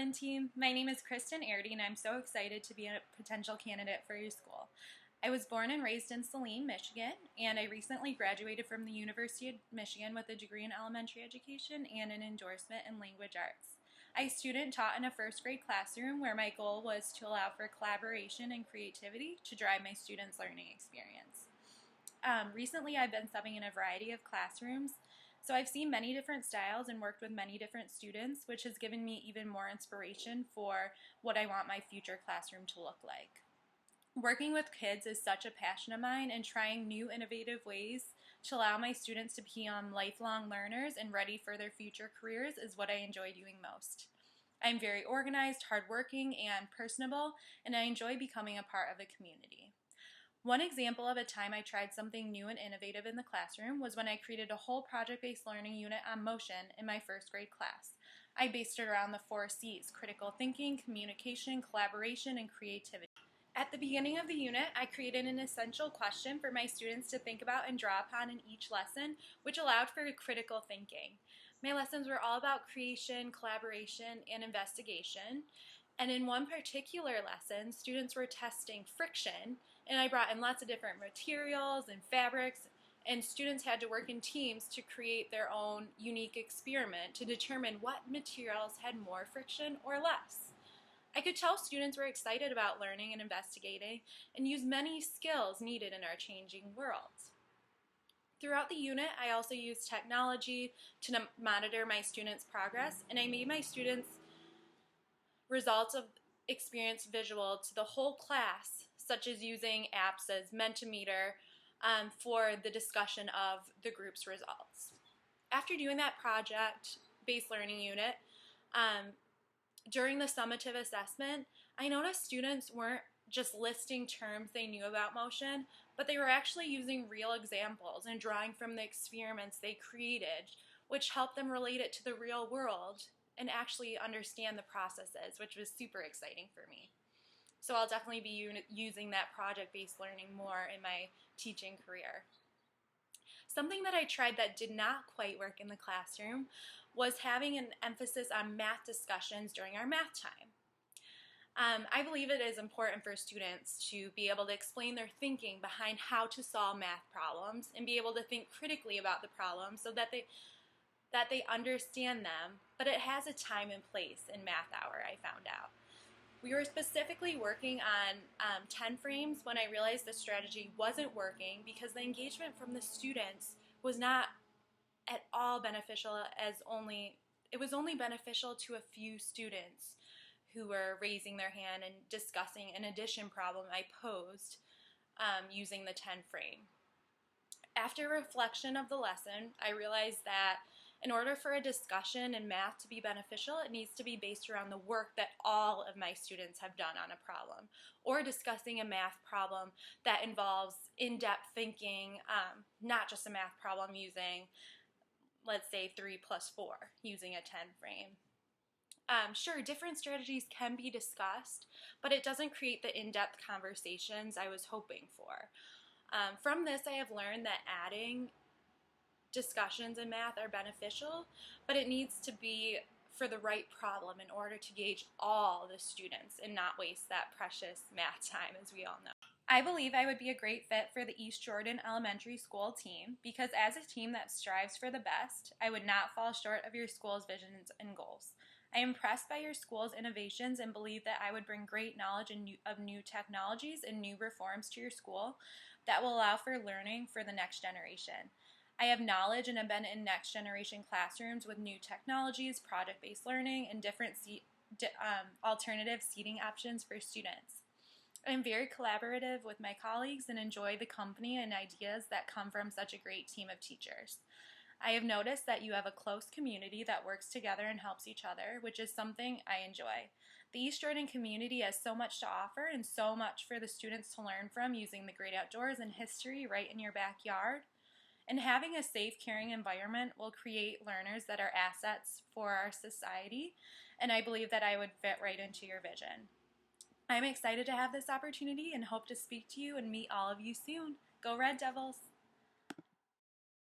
Kristen team. My name is Kristen Areddy, and I'm so excited to be a potential candidate for your school. I was born and raised in Saline, Michigan, and I recently graduated from the University of Michigan with a degree in elementary education and an endorsement in language arts. I student taught in a first grade classroom where my goal was to allow for collaboration and creativity to drive my students' learning experience. Recently, I've been subbing in a variety of classrooms, so I've seen many different styles and worked with many different students, which has given me even more inspiration for what I want my future classroom to look like. Working with kids is such a passion of mine, and trying new innovative ways to allow my students to become lifelong learners and ready for their future careers is what I enjoy doing most. I'm very organized, hardworking, and personable, and I enjoy becoming a part of a community. One example of a time I tried something new and innovative in the classroom was when I created a whole project-based learning unit on motion in my first grade class. I based it around the 4 C's: critical thinking, communication, collaboration, and creativity. At the beginning of the unit, I created an essential question for my students to think about and draw upon in each lesson, which allowed for critical thinking. My lessons were all about creation, collaboration, and investigation. And in one particular lesson, students were testing friction, and I brought in lots of different materials and fabrics, and students had to work in teams to create their own unique experiment to determine what materials had more friction or less. I could tell students were excited about learning and investigating and used many skills needed in our changing world. Throughout the unit, I also used technology to monitor my students' progress, and I made my students' results of experience visual to the whole class, such as using apps as Mentimeter for the discussion of the group's results. After doing that project-based learning unit, during the summative assessment, I noticed students weren't just listing terms they knew about motion, but they were actually using real examples and drawing from the experiments they created, which helped them relate it to the real world and actually understand the processes, which was super exciting for me. So I'll definitely be using that project-based learning more in my teaching career. Something that I tried that did not quite work in the classroom was having an emphasis on math discussions during our math time. I believe it is important for students to be able to explain their thinking behind how to solve math problems and be able to think critically about the problems so that they understand them, but it has a time and place in math hour, I found out. We were specifically working on 10 frames when I realized the strategy wasn't working because the engagement from the students was not at all beneficial, it was only beneficial to a few students who were raising their hand and discussing an addition problem I posed using the 10 frame. After reflection of the lesson, I realized that in order for a discussion in math to be beneficial, it needs to be based around the work that all of my students have done on a problem, or discussing a math problem that involves in-depth thinking, not just a math problem using, let's say, 3 plus 4, using a 10 frame. Sure, different strategies can be discussed, but it doesn't create the in-depth conversations I was hoping for. From this, I have learned that adding discussions in math are beneficial, but it needs to be for the right problem in order to gauge all the students and not waste that precious math time, as we all know. I believe I would be a great fit for the East Jordan Elementary School team because as a team that strives for the best, I would not fall short of your school's visions and goals. I am impressed by your school's innovations and believe that I would bring great knowledge of new technologies and new reforms to your school that will allow for learning for the next generation. I have knowledge and have been in next generation classrooms with new technologies, project-based learning, and different alternative seating options for students. I am very collaborative with my colleagues and enjoy the company and ideas that come from such a great team of teachers. I have noticed that you have a close community that works together and helps each other, which is something I enjoy. The East Jordan community has so much to offer and so much for the students to learn from using the great outdoors and history right in your backyard. And having a safe, caring environment will create learners that are assets for our society, and I believe that I would fit right into your vision. I'm excited to have this opportunity and hope to speak to you and meet all of you soon. Go Red Devils!